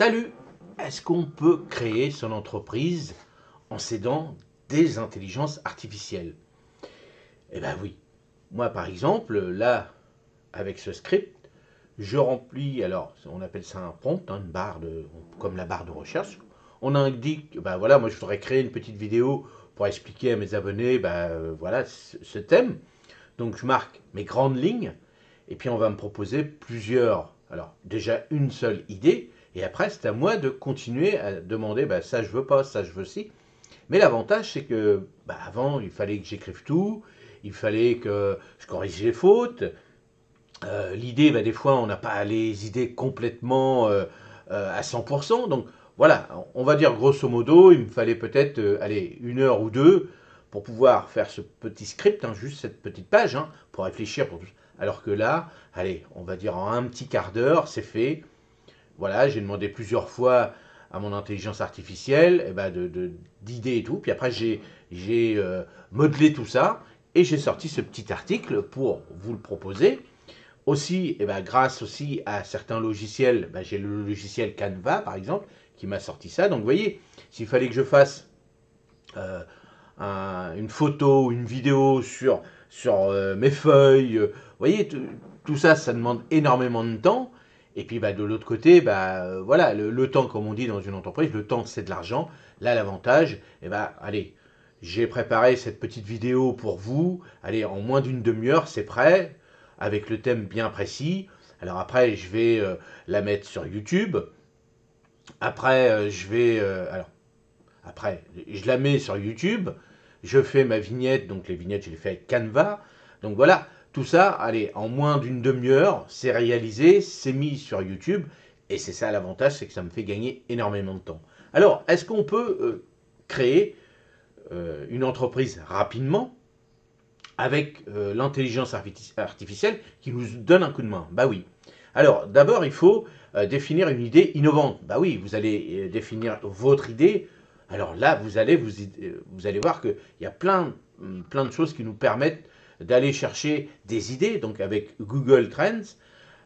Salut! Est-ce qu'on peut créer son entreprise en s'aidant des intelligences artificielles? Eh bien oui. Moi par exemple, là, avec ce script, je remplis, alors on appelle ça un prompt, hein, une barre comme la barre de recherche. On indique, ben voilà, moi je voudrais créer une petite vidéo pour expliquer à mes abonnés, voilà, ce thème. Donc je marque mes grandes lignes, et puis on va me proposer plusieurs, alors déjà une seule idée, et après c'est à moi de continuer à demander, ça je veux pas, ça je veux si. Mais l'avantage c'est que avant il fallait que j'écrive tout, il fallait que je corrige les fautes. L'idée, des fois on n'a pas les idées complètement à 100%, donc voilà, on va dire grosso modo, il me fallait peut-être allez, 1 heure ou 2 pour pouvoir faire ce petit script, hein, juste cette petite page, hein, pour réfléchir. Alors que là, allez, on va dire en un petit quart d'heure, c'est fait. Voilà, j'ai demandé plusieurs fois à mon intelligence artificielle d'idées et tout. Puis après, j'ai modelé tout ça et j'ai sorti ce petit article pour vous le proposer. Aussi, grâce aussi à certains logiciels, j'ai le logiciel Canva par exemple qui m'a sorti ça. Donc vous voyez, s'il fallait que je fasse euh, une photo, une vidéo sur mes feuilles. Vous voyez, tout ça, ça demande énormément de temps. Et puis de l'autre côté, voilà, le temps, comme on dit dans une entreprise, le temps c'est de l'argent. Là, l'avantage, allez, j'ai préparé cette petite vidéo pour vous. Allez, en moins d'une demi-heure, c'est prêt, avec le thème bien précis. Alors après, je vais la mettre sur YouTube. Après, après, je la mets sur YouTube, je fais ma vignette, donc les vignettes, je les fais avec Canva. Donc voilà, tout ça, allez, en moins d'une demi-heure, c'est réalisé, c'est mis sur YouTube, et c'est ça l'avantage, c'est que ça me fait gagner énormément de temps. Alors, est-ce qu'on peut créer une entreprise rapidement avec l'intelligence artificielle qui nous donne un coup de main? Bah oui. Alors, d'abord, il faut définir une idée innovante. Bah oui, vous allez définir votre idée. Alors là, vous allez voir qu'il y a plein de choses qui nous permettent d'aller chercher des idées. Donc avec Google Trends,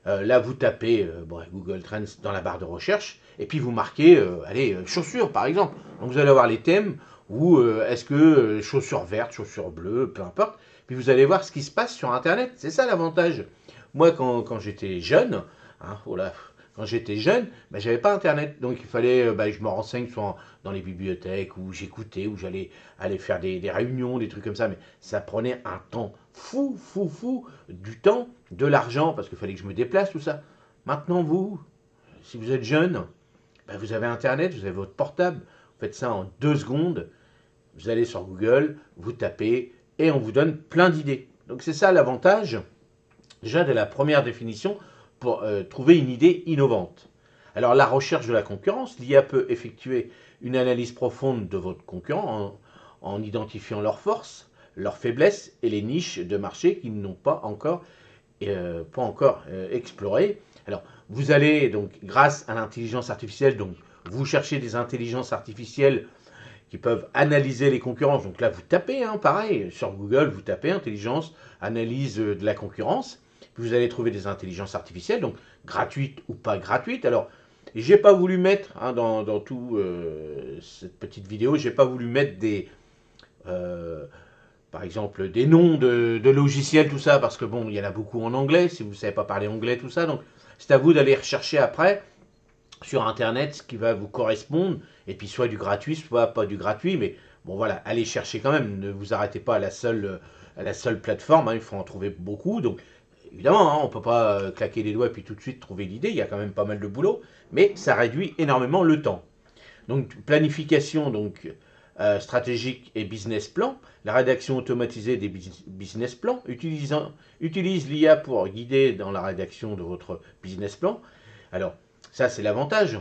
là vous tapez Google Trends dans la barre de recherche et puis vous marquez, allez, chaussures par exemple. Donc vous allez avoir les thèmes ou est-ce que chaussures vertes, chaussures bleues, peu importe. Puis vous allez voir ce qui se passe sur Internet. C'est ça l'avantage. Moi, quand j'étais jeune, hein, oh là, quand j'étais jeune, j'avais pas Internet. Donc il fallait que je me renseigne soit dans les bibliothèques, où j'écoutais, où j'allais aller faire des réunions, des trucs comme ça. Mais ça prenait un temps fou, du temps, de l'argent, parce qu'il fallait que je me déplace, tout ça. Maintenant, vous, si vous êtes jeune, vous avez Internet, vous avez votre portable, vous faites ça en 2 secondes, vous allez sur Google, vous tapez, et on vous donne plein d'idées. Donc c'est ça l'avantage, déjà de la première définition, pour trouver une idée innovante. Alors la recherche de la concurrence, l'IA peut effectuer une analyse profonde de votre concurrent en identifiant leurs forces, leurs faiblesses et les niches de marché qu'ils n'ont pas encore explorées. Alors vous allez donc, grâce à l'intelligence artificielle, donc vous cherchez des intelligences artificielles qui peuvent analyser les concurrences. Donc là, vous tapez, hein, pareil, sur Google, vous tapez intelligence, analyse de la concurrence. Vous allez trouver des intelligences artificielles, donc gratuites ou pas gratuites. Alors, j'ai pas voulu mettre, hein, dans tout cette petite vidéo, j'ai pas voulu mettre euh, par exemple, des noms de logiciels, tout ça, parce que bon, il y en a beaucoup en anglais, si vous ne savez pas parler anglais, tout ça. Donc, c'est à vous d'aller rechercher après sur Internet ce qui va vous correspondre, et puis soit du gratuit, soit pas du gratuit, mais bon voilà, allez chercher quand même, ne vous arrêtez pas à la seule plateforme, hein, il faut en trouver beaucoup, donc évidemment, hein, on ne peut pas claquer les doigts et puis tout de suite trouver l'idée, il y a quand même pas mal de boulot, mais ça réduit énormément le temps. Donc planification stratégique et business plan, la rédaction automatisée des business plans, utilise l'IA pour guider dans la rédaction de votre business plan. Alors ça c'est l'avantage.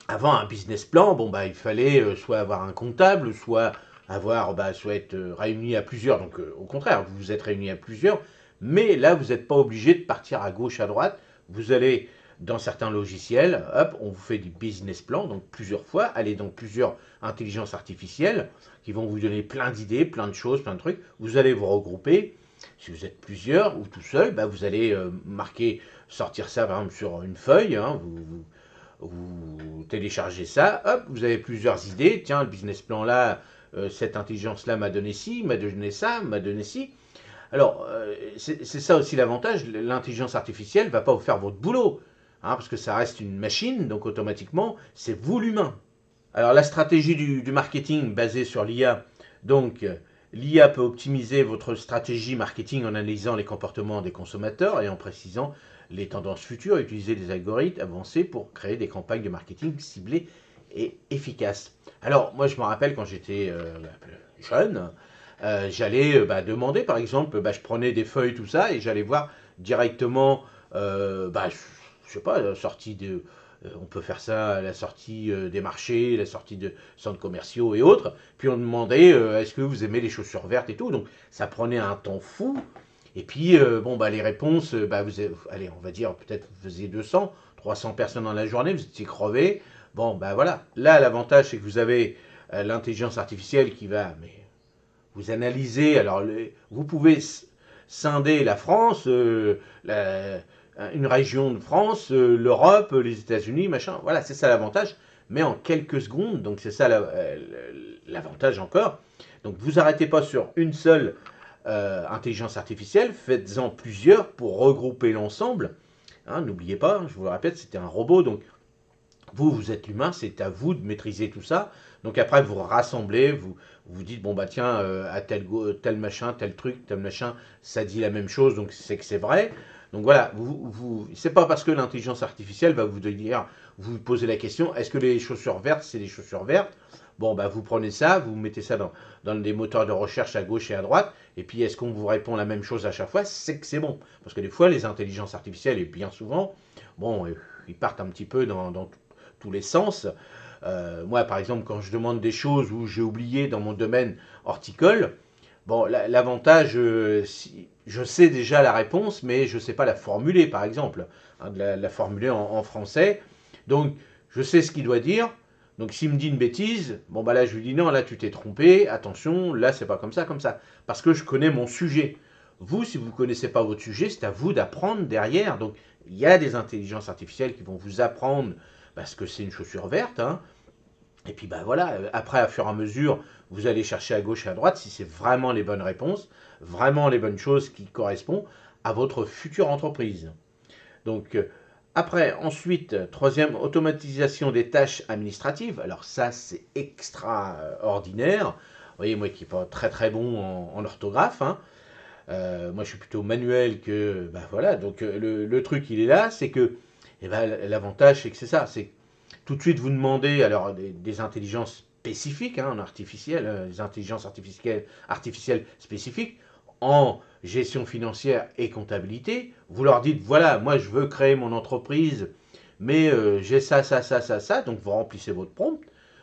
Avant un business plan, il fallait soit avoir un comptable, soit être réuni à plusieurs. Donc au contraire, vous vous êtes réunis à plusieurs, mais là vous n'êtes pas obligé de partir à gauche, à droite. Vous allez dans certains logiciels, hop, on vous fait du business plan, donc plusieurs fois, aller dans plusieurs intelligences artificielles qui vont vous donner plein d'idées, plein de choses, plein de trucs. Vous allez vous regrouper. Si vous êtes plusieurs ou tout seul, vous allez sortir ça par exemple sur une feuille, hein, vous téléchargez ça, hop, vous avez plusieurs idées. Tiens, le business plan là, cette intelligence-là m'a donné ci, m'a donné ça, m'a donné ci. Alors, c'est ça aussi l'avantage. L'intelligence artificielle ne va pas vous faire votre boulot, hein, parce que ça reste une machine, donc automatiquement, c'est vous l'humain. Alors, la stratégie du marketing basée sur l'IA, donc l'IA peut optimiser votre stratégie marketing en analysant les comportements des consommateurs et en précisant les tendances futures, utiliser des algorithmes avancés pour créer des campagnes de marketing ciblées et efficaces. Alors, moi, je me rappelle quand j'étais jeune, j'allais demander, par exemple, je prenais des feuilles, tout ça, et j'allais voir directement, je sais pas, la sortie de, on peut faire ça à la sortie des marchés, la sortie de centres commerciaux et autres. Puis on demandait, est-ce que vous aimez les chaussures vertes et tout. Donc ça prenait un temps fou. Et puis, les réponses, allez, on va dire, peut-être vous faisiez 200, 300 personnes dans la journée, vous étiez crevé. Bon, voilà. Là, l'avantage, c'est que vous avez l'intelligence artificielle qui va, vous analysez, alors vous pouvez scinder la France, une région de France, l'Europe, les États-Unis, machin. Voilà, c'est ça l'avantage, mais en quelques secondes, donc c'est ça l'avantage encore. Donc vous arrêtez pas sur une seule intelligence artificielle, faites-en plusieurs pour regrouper l'ensemble. Hein, n'oubliez pas, je vous le répète, c'était un robot, donc vous êtes l'humain, c'est à vous de maîtriser tout ça. Donc après, vous rassemblez, vous dites, bon bah tiens, à tel machin, tel truc, tel machin, ça dit la même chose, donc c'est que c'est vrai. Donc voilà, c'est pas parce que l'intelligence artificielle va vous dire, vous posez la question, est-ce que les chaussures vertes, c'est des chaussures vertes? Bon, vous prenez ça, vous mettez ça dans des moteurs de recherche à gauche et à droite, et puis est-ce qu'on vous répond la même chose à chaque fois? C'est que c'est bon. Parce que des fois, les intelligences artificielles, et bien souvent, bon, ils partent un petit peu dans tous les sens. Moi, par exemple, quand je demande des choses où j'ai oublié dans mon domaine horticole, bon, l'avantage, si, je sais déjà la réponse, mais je ne sais pas la formuler, par exemple, hein, de la formuler en français. Donc, je sais ce qu'il doit dire. Donc, s'il me dit une bêtise, bon, là, je lui dis non, là, tu t'es trompé, attention, là, c'est pas comme ça, comme ça. Parce que je connais mon sujet. Vous, si vous ne connaissez pas votre sujet, c'est à vous d'apprendre derrière. Donc, il y a des intelligences artificielles qui vont vous apprendre parce que c'est une chaussure verte, hein. Et puis voilà, après, à fur et à mesure, vous allez chercher à gauche et à droite si c'est vraiment les bonnes réponses, vraiment les bonnes choses qui correspondent à votre future entreprise. Donc, après, ensuite, troisième, automatisation des tâches administratives. Alors ça, c'est extraordinaire. Vous voyez, moi qui ne suis pas très très bon en orthographe, hein, moi je suis plutôt manuel que... voilà, donc le truc il est là, c'est que l'avantage c'est que c'est ça, c'est tout de suite vous demandez alors des intelligences spécifiques, hein, en artificiel, des intelligences artificielles spécifiques en gestion financière et comptabilité. Vous leur dites voilà, moi je veux créer mon entreprise, mais j'ai ça, ça, ça, ça, ça. Donc vous remplissez votre prompt.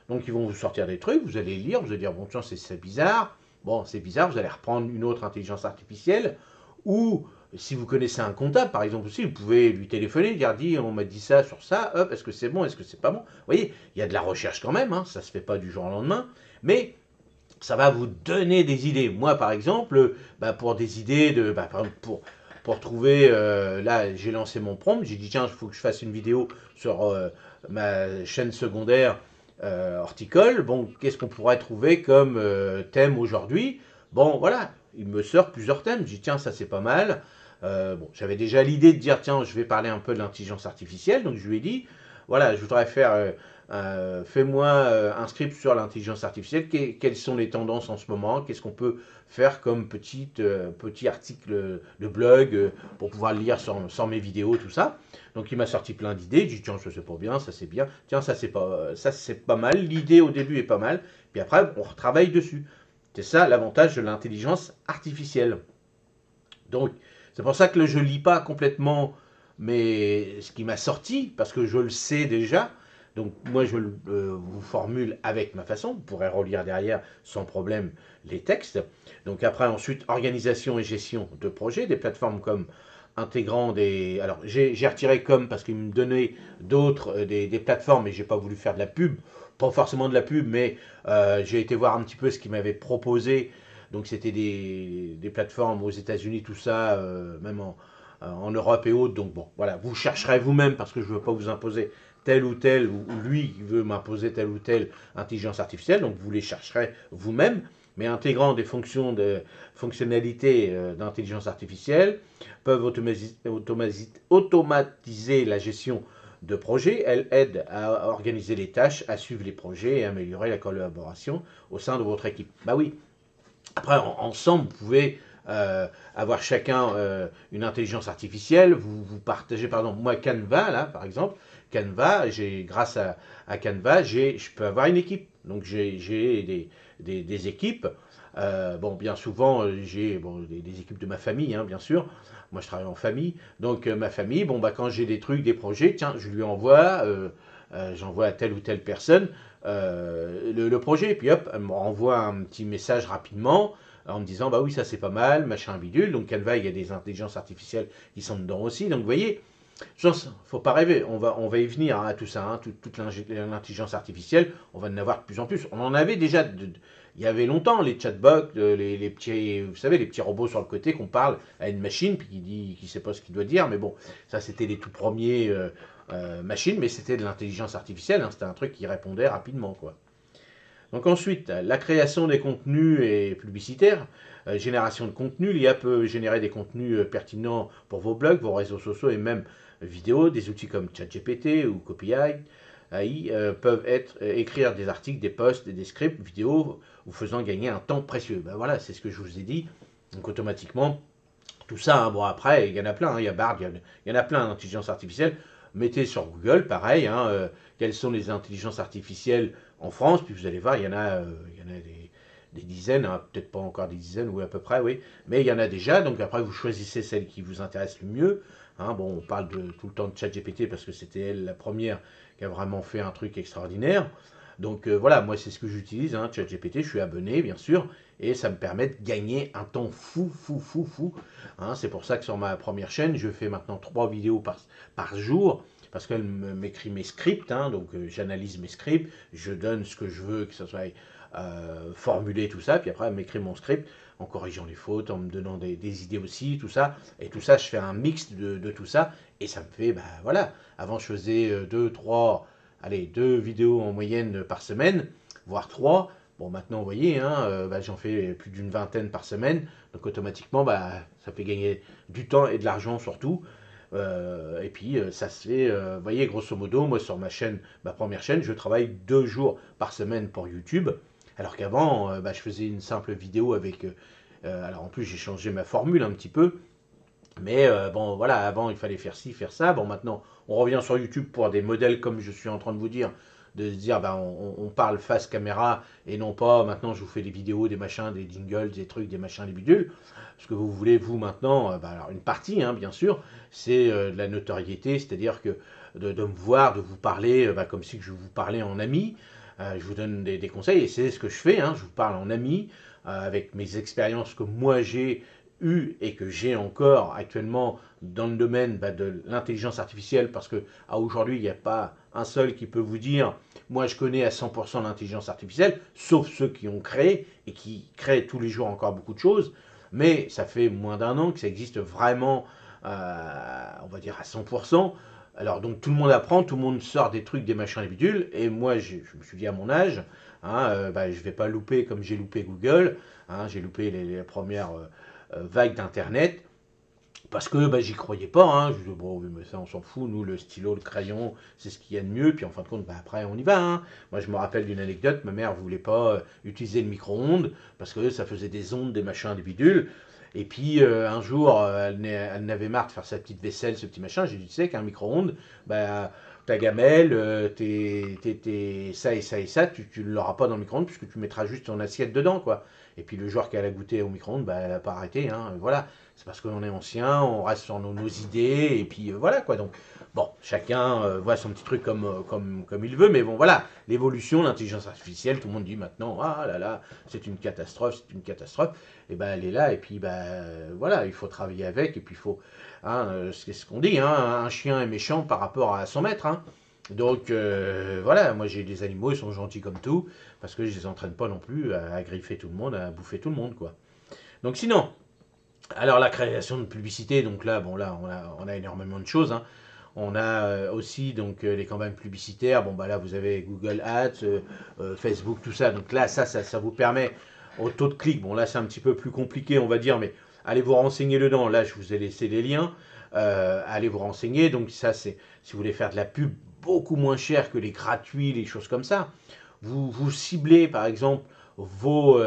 Donc ils vont vous sortir des trucs, vous allez lire, vous allez dire bon tiens c'est bizarre. Bon c'est bizarre, vous allez reprendre une autre intelligence artificielle ou si vous connaissez un comptable, par exemple, aussi, vous pouvez lui téléphoner, dire, on m'a dit ça sur ça, hop, est-ce que c'est bon, est-ce que c'est pas bon? Vous voyez, il y a de la recherche quand même, hein, ça se fait pas du jour au lendemain, mais ça va vous donner des idées. Moi, par exemple, pour des idées par exemple, pour trouver, là, j'ai lancé mon prompt, j'ai dit, tiens, il faut que je fasse une vidéo sur ma chaîne secondaire horticole. Bon, qu'est-ce qu'on pourrait trouver comme thème aujourd'hui? Bon, voilà, il me sort plusieurs thèmes. Je dis, tiens, ça c'est pas mal. J'avais déjà l'idée de dire, tiens, je vais parler un peu de l'intelligence artificielle. Donc je lui ai dit, voilà, je voudrais faire, fais-moi un script sur l'intelligence artificielle. Quelles sont les tendances en ce moment? Qu'est-ce qu'on peut faire comme petit article de blog pour pouvoir le lire sans mes vidéos, tout ça. Donc il m'a sorti plein d'idées. Je dis, tiens, ça c'est pas bien, ça c'est bien. Tiens, ça c'est pas mal. L'idée au début est pas mal. Puis après, on retravaille dessus. C'est ça l'avantage de l'intelligence artificielle. Donc, c'est pour ça que je ne lis pas complètement mais ce qui m'a sorti, parce que je le sais déjà. Donc, moi, je vous formule avec ma façon. Vous pourrez relire derrière sans problème les textes. Donc, après, ensuite, organisation et gestion de projets, des plateformes comme intégrant des... Alors, j'ai retiré comme parce qu'il me donnait d'autres, des plateformes, mais je n'ai pas voulu faire de la pub. Pas forcément de la pub, mais j'ai été voir un petit peu ce qu'il m'avait proposé. Donc c'était des plateformes aux États-Unis, tout ça, même en Europe et autres. Donc bon, voilà, vous chercherez vous-même parce que je ne veux pas vous imposer telle ou telle, ou lui veut m'imposer telle ou telle intelligence artificielle, donc vous les chercherez vous-même, mais intégrant des fonctionnalités d'intelligence artificielle, peuvent automatiser la gestion de projets. Elles aident à organiser les tâches, à suivre les projets et à améliorer la collaboration au sein de votre équipe. Bah oui, après, ensemble, vous pouvez avoir chacun une intelligence artificielle. Vous partagez, par exemple, moi, Canva, là, par exemple, Canva, grâce à Canva, je peux avoir une équipe. Donc, j'ai des équipes. Bon, bien souvent, j'ai des équipes de ma famille, hein, bien sûr. Moi, je travaille en famille. Donc, ma famille, bon, bah, quand j'ai des trucs, des projets, tiens, je lui envoie, j'envoie à telle ou telle personne le projet. Et puis, hop, elle me renvoie un petit message rapidement en me disant, bah oui, ça c'est pas mal, machin bidule. Donc, Canva, il y a des intelligences artificielles qui sont dedans aussi. Donc, vous voyez, faut pas rêver, on va y venir à tout ça, hein, toute l'intelligence artificielle, on va en avoir de plus en plus. On en avait déjà, il y avait longtemps, les chatbots, les petits, vous savez, les petits robots sur le côté qu'on parle à une machine, puis qui sait pas ce qu'il doit dire, mais bon, ça c'était les tout premiers machines, mais c'était de l'intelligence artificielle, hein, c'était un truc qui répondait rapidement, quoi. Donc ensuite, la création des contenus et publicitaires, génération de contenu, l'IA peut générer des contenus pertinents pour vos blogs, vos réseaux sociaux et même vidéos. Des outils comme ChatGPT ou AI peuvent écrire des articles, des posts, des scripts vidéo, vous faisant gagner un temps précieux. Ben voilà, c'est ce que je vous ai dit. Donc automatiquement, tout ça, hein, bon après, il y en a plein, hein, il y a Bard, il y en a plein d'intelligence artificielle. Mettez sur Google, pareil, hein, quelles sont les intelligences artificielles en France, puis vous allez voir, il y en a des dizaines, hein, peut-être pas encore des dizaines, oui à peu près, oui, mais il y en a déjà, donc après vous choisissez celle qui vous intéresse le mieux. Hein, bon, on parle tout le temps de ChatGPT parce que c'était elle la première qui a vraiment fait un truc extraordinaire. Donc voilà, moi c'est ce que j'utilise, hein, ChatGPT, je suis abonné bien sûr, et ça me permet de gagner un temps fou, fou, fou, fou. Hein, c'est pour ça que sur ma première chaîne, je fais maintenant 3 vidéos par jour, parce qu'elle m'écrit mes scripts, hein, donc j'analyse mes scripts, je donne ce que je veux, que ce soit formulé, tout ça, puis après elle m'écrit mon script en corrigeant les fautes, en me donnant des idées aussi, tout ça, et tout ça, je fais un mix de tout ça, et ça me fait, bah voilà, avant je faisais 2 vidéos en moyenne par semaine, voire 3. Bon, maintenant, vous voyez, hein, bah, j'en fais plus d'une vingtaine par semaine. Donc, automatiquement, bah, ça fait gagner du temps et de l'argent surtout. Et puis, ça se fait, vous voyez, grosso modo, moi, sur ma première chaîne, je travaille 2 jours par semaine pour YouTube. Alors qu'avant, bah, je faisais une simple vidéo avec... alors, en plus, j'ai changé ma formule un petit peu. Mais bon, voilà, avant il fallait faire ci, faire ça. Bon, maintenant, on revient sur YouTube pour des modèles comme je suis en train de vous dire, de se dire, ben, on parle face caméra et non pas, maintenant je vous fais des vidéos, des machins, des jingles, des trucs, des machins, des bidules. Ce que vous voulez, vous, maintenant, ben, alors une partie, hein, bien sûr, c'est de la notoriété, c'est-à-dire que de me voir, de vous parler, ben, comme si je vous parlais en ami. Je vous donne des conseils et c'est ce que je fais, hein, je vous parle en ami, avec mes expériences que moi j'ai eu et que j'ai encore actuellement dans le domaine de l'intelligence artificielle, parce que aujourd'hui, il n'y a pas un seul qui peut vous dire, moi je connais à 100% l'intelligence artificielle, sauf ceux qui ont créé et qui créent tous les jours encore beaucoup de choses, mais ça fait moins d'un an que ça existe vraiment, on va dire à 100%. Alors donc tout le monde apprend, tout le monde sort des trucs, des machins, des bidules, et moi je me suis dit à mon âge, hein, je ne vais pas louper comme j'ai loupé Google, hein, j'ai loupé les premières vague d'Internet, parce que bah, j'y croyais pas. Hein. Je disais, bon, oui, mais ça, on s'en fout. Nous, le stylo, le crayon, c'est ce qu'il y a de mieux. Puis en fin de compte, bah, après, on y va. Hein. Moi, je me rappelle d'une anecdote. Ma mère voulait pas utiliser le micro-ondes parce que ça faisait des ondes, des machins, des bidules. Et puis un jour, elle n'avait marre de faire sa petite vaisselle, ce petit machin. J'ai dit, tu sais qu'un micro-ondes, bah, ta gamelle, ça et ça et ça, tu ne l'auras pas dans le micro-ondes puisque tu mettras juste ton assiette dedans, quoi. Et puis le jour qu'elle a goûté au micro-ondes, bah, elle n'a pas arrêté. Hein, voilà, c'est parce qu'on est ancien, on reste sur nos idées, et puis voilà, quoi. Donc, bon, chacun voit son petit truc comme il veut, mais bon, voilà, l'évolution, l'intelligence artificielle, tout le monde dit maintenant, ah là là, c'est une catastrophe, c'est une catastrophe. Et ben elle est là, et puis voilà, il faut travailler avec, et puis il faut, hein, c'est ce qu'on dit, hein, un chien est méchant par rapport à son maître, hein. Donc voilà, moi j'ai des animaux, ils sont gentils comme tout, parce que je les entraîne pas non plus à griffer tout le monde, à bouffer tout le monde, quoi. Donc sinon, alors la création de publicité, donc là, bon là, on a énormément de choses, hein. On a aussi donc les campagnes publicitaires. Bon, bah là, vous avez Google Ads, Facebook, tout ça. Donc là, ça vous permet au taux de clic. Bon, là, c'est un petit peu plus compliqué, on va dire, mais allez vous renseigner dedans. Là, je vous ai laissé les liens. Allez vous renseigner. Donc ça, c'est si vous voulez faire de la pub beaucoup moins cher que les gratuits, les choses comme ça. Vous ciblez, par exemple, vos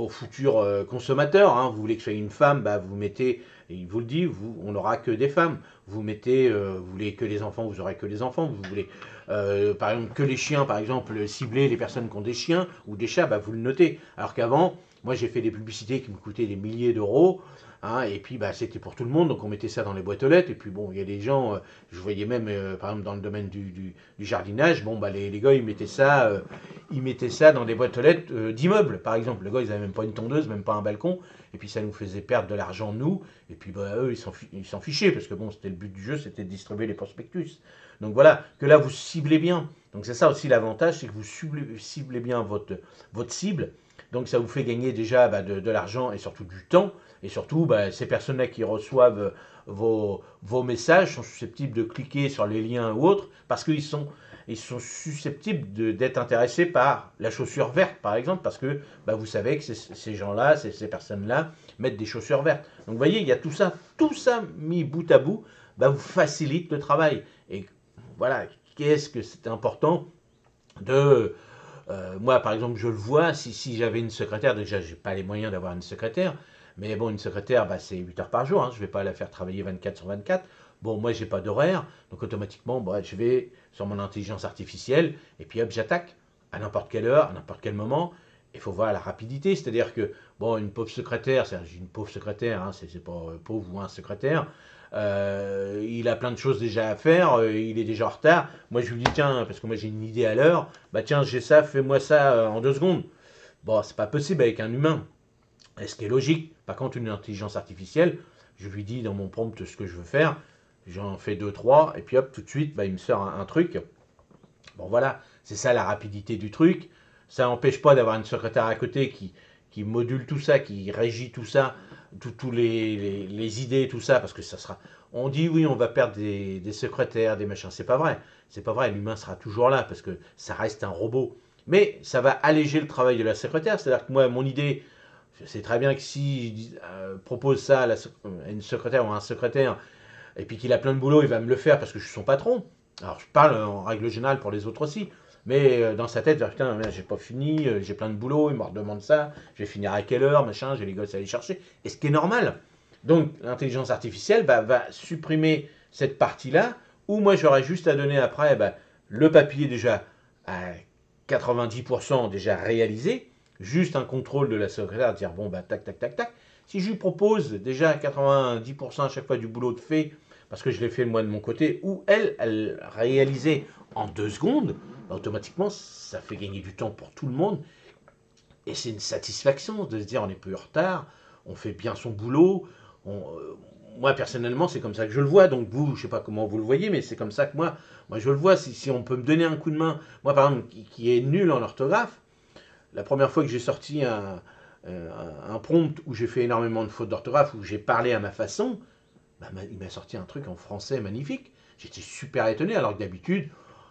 futurs consommateurs. Hein. Vous voulez que ce soit une femme, bah, vous mettez, il vous le dit, on n'aura que des femmes. Vous mettez, vous voulez que les enfants, vous aurez que les enfants. Vous voulez, par exemple, que les chiens, par exemple, cibler les personnes qui ont des chiens ou des chats, bah, vous le notez. Alors qu'avant, moi j'ai fait des publicités qui me coûtaient des milliers d'euros. Hein, et puis bah, c'était pour tout le monde, donc on mettait ça dans les boîtes aux lettres. Et puis bon, il y a des gens, je voyais même par exemple dans le domaine du jardinage, bon bah les gars ils mettaient ça dans des boîtes aux lettres d'immeubles par exemple. Les gars ils n'avaient même pas une tondeuse, même pas un balcon, et puis ça nous faisait perdre de l'argent nous, et puis bah eux ils s'en fichaient, parce que bon c'était le but du jeu, c'était de distribuer les prospectus. Donc voilà, que là vous ciblez bien. Donc c'est ça aussi l'avantage, c'est que vous ciblez bien votre cible. Donc ça vous fait gagner déjà bah, de l'argent et surtout du temps. Et surtout, bah, ces personnes-là qui reçoivent vos messages sont susceptibles de cliquer sur les liens ou autres parce qu'ils sont susceptibles d'être intéressés par la chaussure verte, par exemple, parce que bah, vous savez que ces gens-là, ces personnes-là mettent des chaussures vertes. Donc vous voyez, il y a tout ça mis bout à bout, bah, vous facilite le travail. Et voilà, qu'est-ce que c'est important de... moi, par exemple, je le vois, si j'avais une secrétaire, déjà, je n'ai pas les moyens d'avoir une secrétaire, mais bon, une secrétaire, bah, c'est 8 heures par jour, hein, je ne vais pas la faire travailler 24 sur 24. Bon, moi, j'ai pas d'horaire, donc automatiquement, bah, je vais sur mon intelligence artificielle, et puis hop, j'attaque, à n'importe quelle heure, à n'importe quel moment. Il faut voir la rapidité, c'est-à-dire que, bon, une pauvre secrétaire, c'est une pauvre secrétaire, hein, c'est pas pauvre ou un secrétaire, il a plein de choses déjà à faire, il est déjà en retard. Moi, je lui dis, tiens, parce que moi j'ai une idée à l'heure, bah tiens, j'ai ça, fais-moi ça en 2 secondes. Bon, c'est pas possible avec un humain. Et ce qui est logique. Par contre, une intelligence artificielle, je lui dis dans mon prompt ce que je veux faire, j'en fais deux, trois, et puis hop, tout de suite, bah, il me sort un truc. Bon, voilà, c'est ça la rapidité du truc. Ça n'empêche pas d'avoir une secrétaire à côté qui module tout ça, qui régit tout ça, tous les idées, tout ça, parce que ça sera. On dit oui, on va perdre des secrétaires, des machins. C'est pas vrai. C'est pas vrai. L'humain sera toujours là parce que ça reste un robot. Mais ça va alléger le travail de la secrétaire. C'est-à-dire que moi, mon idée, je sais très bien que si je propose ça à une secrétaire ou à un secrétaire, et puis qu'il a plein de boulot, il va me le faire parce que je suis son patron. Alors je parle en règle générale pour les autres aussi. Mais dans sa tête, putain, j'ai pas fini, j'ai plein de boulot, il me redemande ça, je vais finir à quelle heure, machin, j'ai les gosses à aller chercher. Et ce qui est normal. Donc l'intelligence artificielle bah, va supprimer cette partie-là, où moi j'aurais juste à donner après bah, le papier déjà à 90% déjà réalisé, juste un contrôle de la secrétaire, dire bon bah tac tac tac tac. Si je lui propose déjà à 90% à chaque fois du boulot de fait, parce que je l'ai fait moi de mon côté, ou elle réalisait en 2 secondes, bah, automatiquement ça fait gagner du temps pour tout le monde. Et c'est une satisfaction de se dire on n'est plus en retard, on fait bien son boulot. Moi personnellement c'est comme ça que je le vois, donc vous, je ne sais pas comment vous le voyez, mais c'est comme ça que moi je le vois. Si on peut me donner un coup de main, moi par exemple qui est nul en orthographe, la première fois que j'ai sorti un prompt où j'ai fait énormément de fautes d'orthographe, où j'ai parlé à ma façon, bah, il m'a sorti un truc en français magnifique. J'étais super étonné, alors que d'habitude,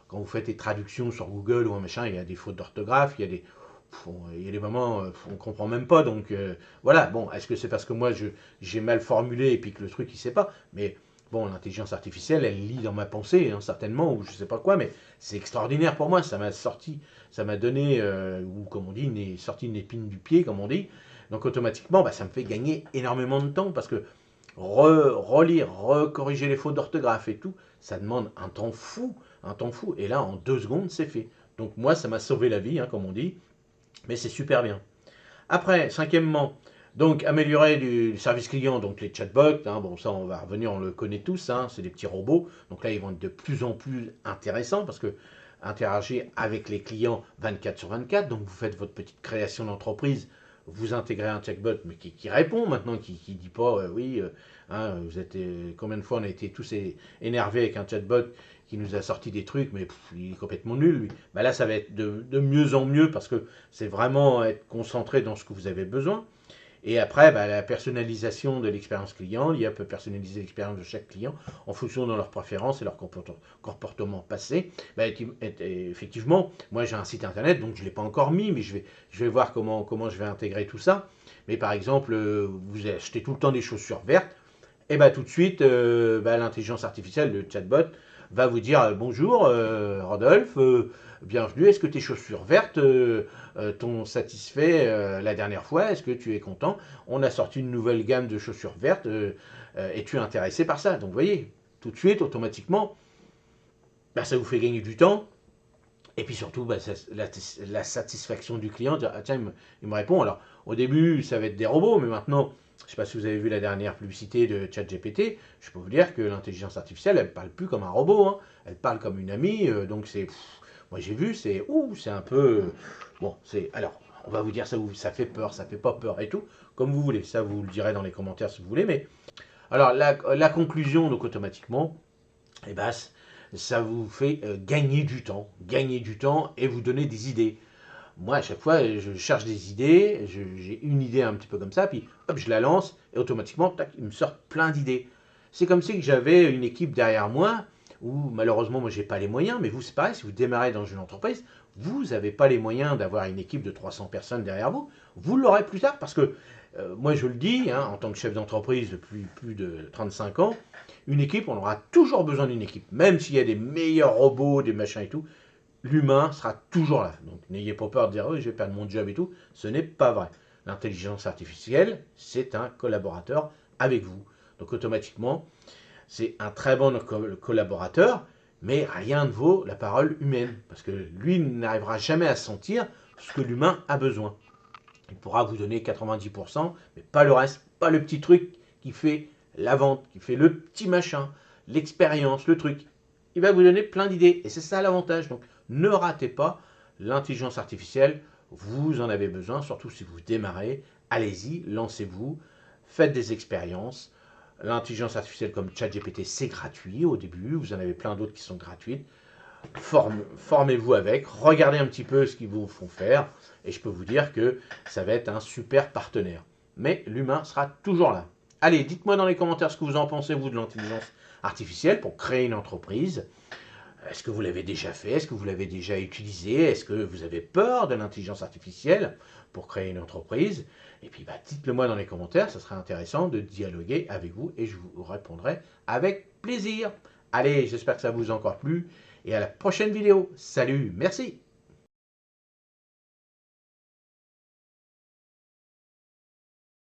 quand vous faites des traductions sur Google ou un machin, il y a des fautes d'orthographe, il y a des moments, on ne comprend même pas. Donc voilà, bon, est-ce que c'est parce que moi j'ai mal formulé et puis que le truc il ne sait pas. Mais bon, l'intelligence artificielle, elle lit dans ma pensée, hein, certainement, ou je ne sais pas quoi, mais c'est extraordinaire pour moi. Ça m'a sorti, ça m'a donné, ou comme on dit, sorti une épine du pied, comme on dit. Donc automatiquement, bah, ça me fait gagner énormément de temps parce que relire, recorriger les fautes d'orthographe et tout, ça demande un temps fou, un temps fou. Et là, en 2 secondes, c'est fait. Donc moi, ça m'a sauvé la vie, hein, comme on dit, mais c'est super bien. Après, cinquièmement, donc améliorer du service client, donc les chatbots, hein, bon ça on va revenir, on le connaît tous, hein, c'est des petits robots, donc là ils vont être de plus en plus intéressants parce que interagir avec les clients 24 sur 24, donc vous faites votre petite création d'entreprise, vous intégrez un chatbot mais qui répond maintenant, qui ne dit pas oui, hein, vous êtes, combien de fois on a été tous énervés avec un chatbot qui nous a sorti des trucs, mais il est complètement nul, lui. Bah là, ça va être de mieux en mieux parce que c'est vraiment être concentré dans ce que vous avez besoin. Et après, bah, la personnalisation de l'expérience client, l'IA peut personnaliser l'expérience de chaque client en fonction de leurs préférences et leur comportement passé. Bah, effectivement, moi j'ai un site internet, donc je ne l'ai pas encore mis, mais je vais voir comment je vais intégrer tout ça. Mais par exemple, vous achetez tout le temps des chaussures vertes, et bah, tout de suite, bah, l'intelligence artificielle, le chatbot, va vous dire bonjour Rodolphe, bienvenue, est-ce que tes chaussures vertes t'ont satisfait la dernière fois? Est-ce que tu es content? On a sorti une nouvelle gamme de chaussures vertes, es-tu intéressé par ça? Donc vous voyez, tout de suite, automatiquement, bah, ça vous fait gagner du temps. Et puis surtout, bah, la satisfaction du client, dire, ah, tiens, il me répond. Alors, au début, ça va être des robots, mais maintenant, je ne sais pas si vous avez vu la dernière publicité de ChatGPT, je peux vous dire que l'intelligence artificielle, elle ne parle plus comme un robot, hein. Elle parle comme une amie, donc c'est... Moi j'ai vu, c'est un peu... Bon, c'est... Alors, on va vous dire, ça fait peur, ça fait pas peur et tout, comme vous voulez. Ça, vous le direz dans les commentaires si vous voulez, mais... Alors, la conclusion, donc automatiquement, eh ben, ça vous fait gagner du temps et vous donner des idées. Moi, à chaque fois, je cherche des idées, j'ai une idée un petit peu comme ça, puis hop, je la lance et automatiquement, tac, il me sort plein d'idées. C'est comme si j'avais une équipe derrière moi, où malheureusement, moi, j'ai pas les moyens, mais vous, c'est pareil, si vous démarrez dans une entreprise, vous n'avez pas les moyens d'avoir une équipe de 300 personnes derrière vous. Vous l'aurez plus tard, parce que moi, je le dis, hein, en tant que chef d'entreprise depuis plus de 35 ans, une équipe, on aura toujours besoin d'une équipe. Même s'il y a des meilleurs robots, des machins et tout, l'humain sera toujours là. Donc n'ayez pas peur de dire, oh, je vais perdre mon job et tout. Ce n'est pas vrai. L'intelligence artificielle, c'est un collaborateur avec vous. Donc automatiquement, c'est un très bon collaborateur, mais rien ne vaut la parole humaine. Parce que lui n'arrivera jamais à sentir ce que l'humain a besoin. Il pourra vous donner 90%, mais pas le reste, pas le petit truc qui fait la vente, qui fait le petit machin, l'expérience, le truc. Il va vous donner plein d'idées, et c'est ça l'avantage. Donc ne ratez pas l'intelligence artificielle, vous en avez besoin, surtout si vous démarrez. Allez-y, lancez-vous, faites des expériences. L'intelligence artificielle comme ChatGPT, c'est gratuit au début, vous en avez plein d'autres qui sont gratuites. Formez-vous avec, regardez un petit peu ce qu'ils vous font faire, et je peux vous dire que ça va être un super partenaire. Mais l'humain sera toujours là. Allez, dites-moi dans les commentaires ce que vous en pensez, vous, de l'intelligence artificielle pour créer une entreprise. Est-ce que vous l'avez déjà fait? Est-ce que vous l'avez déjà utilisé? Est-ce que vous avez peur de l'intelligence artificielle pour créer une entreprise? Et puis, bah, dites-le moi dans les commentaires, ça serait intéressant de dialoguer avec vous et je vous répondrai avec plaisir. Allez, j'espère que ça vous a encore plu et à la prochaine vidéo. Salut, merci!